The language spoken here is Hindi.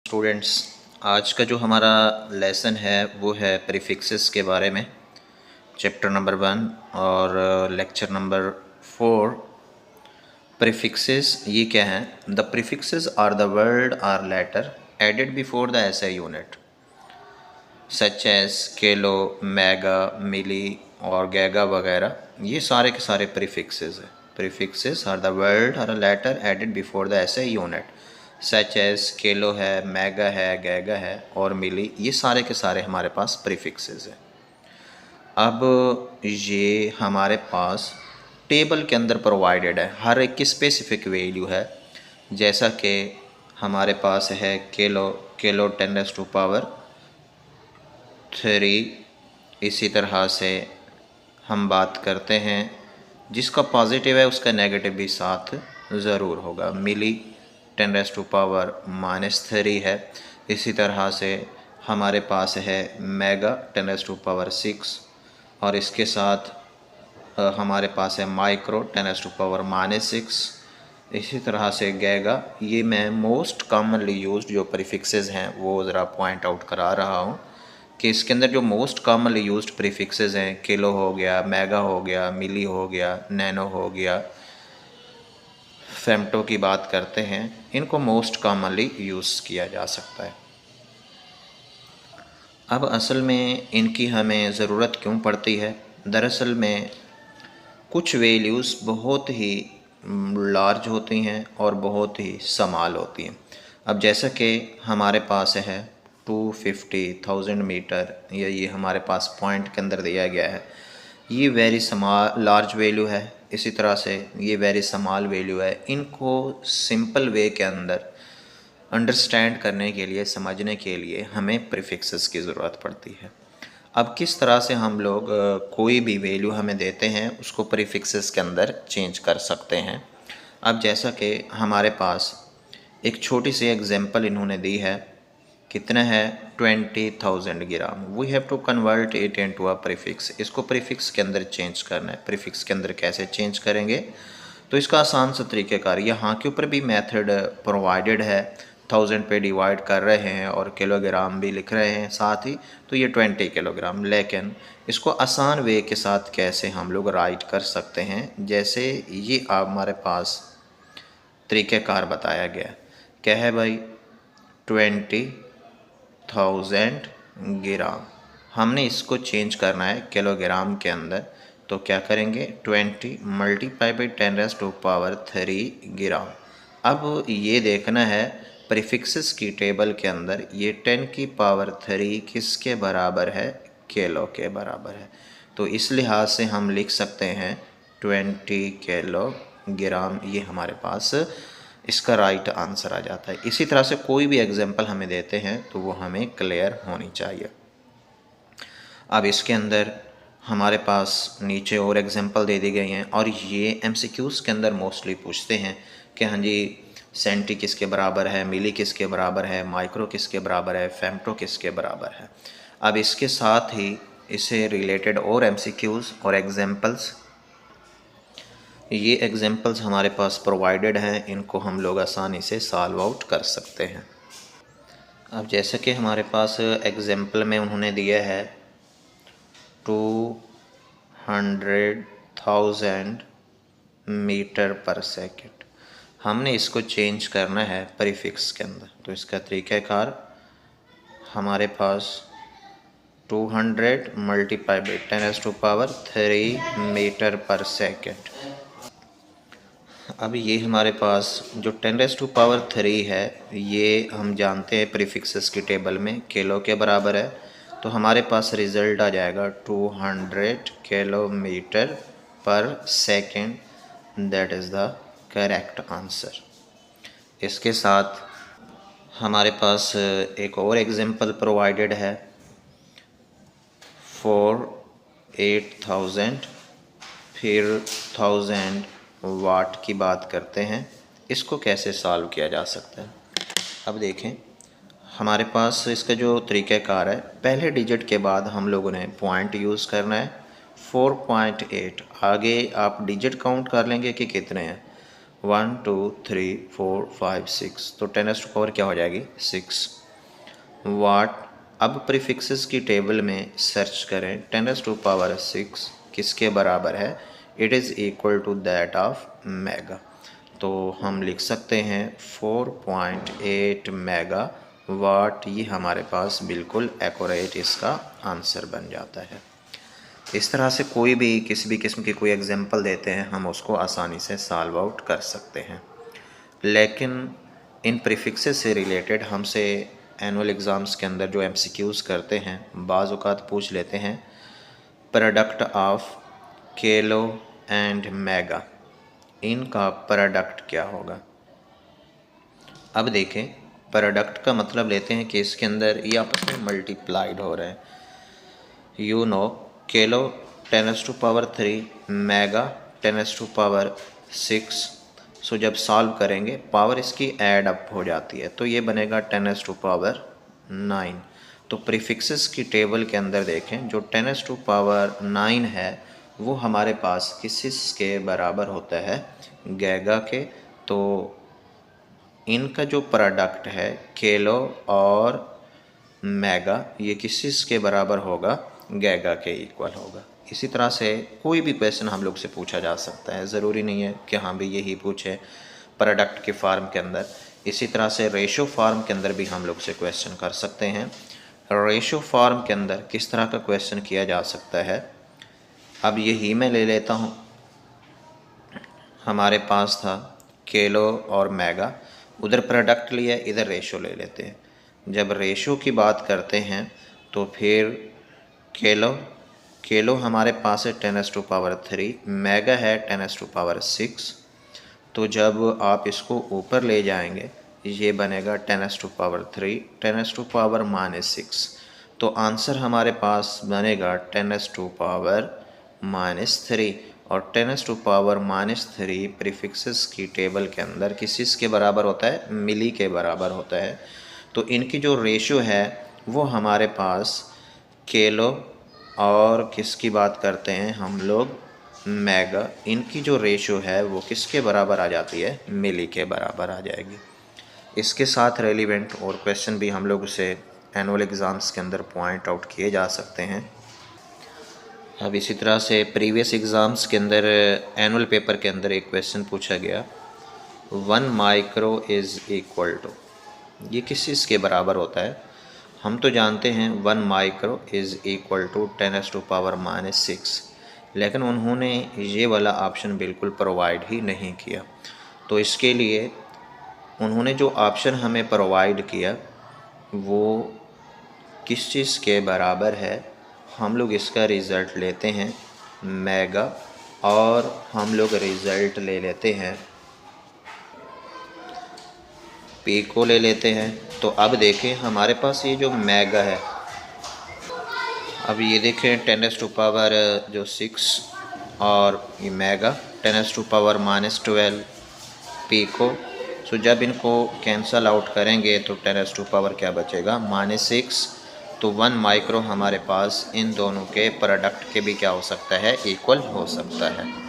स्टूडेंट्स, आज का जो हमारा लेसन है वो है प्रीफिक्सेस के बारे में, चैप्टर नंबर 1 और लेक्चर नंबर 4। प्रीफिक्सेस ये क्या हैं? The prefixes are the word are letter added before the SI unit such as kilo, mega, milli और गैगा वगैरह। ये सारे के सारे प्रीफिक्सेस हैं। प्रीफिक्सेस आर द वर्ड और letter added before the SI unit such as kilo है, मेगा है, गैगा है और मिली। ये सारे के सारे हमारे पास प्रीफिक्सेस हैं। अब ये हमारे पास टेबल के अंदर प्रोवाइडेड है, हर एक की स्पेसिफिक वैल्यू है। जैसा कि हमारे पास है किलो, किलो 10⁻³ इसी तरह से हम बात करते हैं, जिसका पॉजिटिव है उसका नेगेटिव भी साथ ज़रूर होगा। मिली 10⁻³ है। इसी तरह से हमारे पास है मेगा 10⁻6 और इसके साथ हमारे पास है माइक्रो 10⁻⁻6। इसी तरह से गैगा। ये मैं मोस्ट कॉमनली यूज्ड जो प्रीफिक्सेस हैं वो ज़रा पॉइंट आउट करा रहा हूँ कि इसके अंदर जो मोस्ट कॉमनली यूज्ड प्रीफिक्सेस हैं, किलो हो गया, मेगा हो गया, मिली हो गया, नैनो हो गया, फेम्टो की बात करते हैं, इनको मोस्ट कॉमनली यूज़ किया जा सकता है। अब असल में इनकी हमें ज़रूरत क्यों पड़ती है? दरअसल में कुछ वैल्यूज़ बहुत ही लार्ज होती हैं और बहुत ही स्मॉल होती हैं। अब जैसा कि हमारे पास है 250,000 मीटर, या ये हमारे पास पॉइंट के अंदर दिया गया है, ये वेरी स्मॉल लार्ज वैल्यू है। इसी तरह से ये वेरी स्मॉल वैल्यू है। इनको सिंपल वे के अंदर अंडरस्टैंड करने के लिए, समझने के लिए हमें प्रीफिक्सेस की ज़रूरत पड़ती है। अब किस तरह से हम लोग कोई भी वैल्यू हमें देते हैं उसको प्रीफिक्सेस के अंदर चेंज कर सकते हैं। अब जैसा कि हमारे पास एक छोटी सी एग्जांपल इन्होंने दी है, कितना है 20,000 ग्राम। We have to convert it into a prefix. इसको प्रीफिक्स के अंदर चेंज करना है। प्रीफिक्स के अंदर कैसे चेंज करेंगे? तो इसका आसान सा तरीक़ेकार यहाँ के ऊपर भी मेथड प्रोवाइडेड है। 1000 पे डिवाइड कर रहे हैं और किलोग्राम भी लिख रहे हैं साथ ही, तो ये 20 किलोग्राम। लेकिन इसको आसान वे के साथ कैसे हम लोग राइट कर सकते हैं? जैसे ये हमारे पास तरीक़ेकार बताया गया, क्या है भाई? 20,000 ग्राम। हमने इसको चेंज करना है किलोग्राम के अंदर, तो क्या करेंगे? 20 मल्टीप्लाई बाई 10⁻³ ग्राम। अब ये देखना है प्रीफिक्सेस की टेबल के अंदर ये 10⁻³ किसके बराबर है? किलो के बराबर है। तो इस लिहाज से हम लिख सकते हैं 20 किलोग्राम। ये हमारे पास इसका राइट आंसर आ जाता है। इसी तरह से कोई भी एग्जांपल हमें देते हैं तो वो हमें क्लियर होनी चाहिए। अब इसके अंदर हमारे पास नीचे और एग्जांपल दे दी गई हैं और ये एमसीक्यूज़ के अंदर मोस्टली पूछते हैं कि हाँ जी, सेंटी किसके बराबर है, मिली किसके बराबर है, माइक्रो किसके बराबर है, फेम्टो किसके बराबर है। अब इसके साथ ही इससे रिलेटेड और एमसीक्यूज़ और एग्जांपल्स, ये एग्जांपल्स हमारे पास प्रोवाइडेड हैं, इनको हम लोग आसानी से सॉल्व आउट कर सकते हैं। अब जैसे कि हमारे पास एग्जांपल में उन्होंने दिया है 200,000 मीटर पर सेकेंड। हमने इसको चेंज करना है प्रीफिक्स के अंदर, तो इसका तरीक़ाकार हमारे पास 200 मल्टीप्लाई बाई 10⁻³ मीटर पर सेकेंड। अब ये हमारे पास जो 10⁻³ है, ये हम जानते हैं प्रीफिक्सेस की टेबल में किलो के बराबर है, तो हमारे पास रिज़ल्ट आ जाएगा 200 किलोमीटर पर second. That is the correct answer. इसके साथ हमारे पास एक और एग्जांपल प्रोवाइडेड है फॉर 8,000, फिर 1000 वाट की बात करते हैं। इसको कैसे सॉल्व किया जा सकता है? अब देखें, हमारे पास इसका जो तरीक़ाकार है, पहले डिजिट के बाद हम लोगों ने पॉइंट यूज़ करना है 4.8। आगे आप डिजिट काउंट कर लेंगे कि कितने हैं, 1 2 3 4 5 6, तो 10⁻⁴ क्या हो जाएगी? 6। वाट। अब प्रीफिक्सेस की टेबल में सर्च करें 10⁻⁶ किसके बराबर है, it is equal to that of mega. तो हम लिख सकते हैं 4.8 मेगा वाट, ये हमारे पास बिल्कुल एक्यूरेट इसका आंसर बन जाता है। इस तरह से कोई भी किसी भी किस्म की कोई एग्जांपल देते हैं हम उसको आसानी से सॉल्व आउट कर सकते हैं। लेकिन इन प्रीफिक्सेस से रिलेटेड हमसे एनुअल एग्ज़ाम्स के अंदर जो एमसीक्यूज़ करते हैं, बाज़ औक़ात पूछ लेते हैं product of kilo and mega, इनका प्रोडक्ट क्या होगा। अब देखें, प्रोडक्ट का मतलब लेते हैं कि इसके अंदर ये आपस में मल्टीप्लाइड हो रहे हैं। You know kilo 10⁻³ mega 10⁻⁶। सो जब सॉल्व करेंगे पावर इसकी ऐड अप हो जाती है, तो ये बनेगा 10⁻⁹। तो प्रीफिक्सेस की टेबल के अंदर देखें, जो 10⁻⁹ है वो हमारे पास किस के बराबर होता है, गैगा के। तो इनका जो प्रोडक्ट है किलो और मेगा, ये किस के बराबर होगा, गैगा के इक्वल होगा। इसी तरह से कोई भी क्वेश्चन हम लोग से पूछा जा सकता है, ज़रूरी नहीं है कि हाँ भी यही पूछे प्रोडक्ट के फार्म के अंदर। इसी तरह से रेशो फार्म के अंदर भी हम लोग से क्वेश्चन कर सकते हैं। रेशो फार्म के अंदर किस तरह का क्वेश्चन किया जा सकता है, अब यही मैं ले लेता हूँ। हमारे पास था किलो और मेगा, उधर प्रोडक्ट लिया, इधर रेशो ले लेते हैं। जब रेशो की बात करते हैं तो फिर किलो हमारे पास है 10⁻�3, मेगा है 10⁻⁶। तो जब आप इसको ऊपर ले जाएंगे ये बनेगा 10⁻3 10⁻⁻⁶। तो आंसर हमारे पास बनेगा 10⁻⁻3। और 10⁻⁻3 प्रीफिक्सेस की टेबल के अंदर किस के बराबर होता है, मिली के बराबर होता है। तो इनकी जो रेशो है वो हमारे पास किलो और किसकी बात करते हैं हम लोग, मेगा, इनकी जो रेशो है वो किसके बराबर आ जाती है, मिली के बराबर आ जाएगी। इसके साथ रेलिवेंट और क्वेश्चन भी हम लोग उसे एनुअल एग्ज़ाम्स के अंदर पॉइंट आउट किए जा सकते हैं। अब इसी तरह से प्रीवियस एग्ज़ाम्स के अंदर एनुअल पेपर के अंदर एक क्वेश्चन पूछा गया 1 माइक्रो इज़ इक्वल टू, ये किस चीज़ के बराबर होता है। हम तो जानते हैं 1 माइक्रो इज़ इक्वल टू 10⁻⁻⁶, लेकिन उन्होंने ये वाला ऑप्शन बिल्कुल प्रोवाइड ही नहीं किया। तो इसके लिए उन्होंने जो ऑप्शन हमें प्रोवाइड किया वो किस चीज़ के बराबर है, हम लोग इसका रिज़ल्ट लेते हैं मेगा और हम लोग रिज़ल्ट ले लेते हैं पी को ले लेते हैं। तो अब देखें हमारे पास ये जो मेगा है, अब ये देखें 10⁻⁶ और ये मेगा 10⁻⁻12 पी को। सो जब इनको कैंसल आउट करेंगे तो 10⁻⁻ क्या बचेगा, -6। तो 1 माइक्रो हमारे पास इन दोनों के प्रोडक्ट के भी क्या हो सकता है, इक्वल हो सकता है।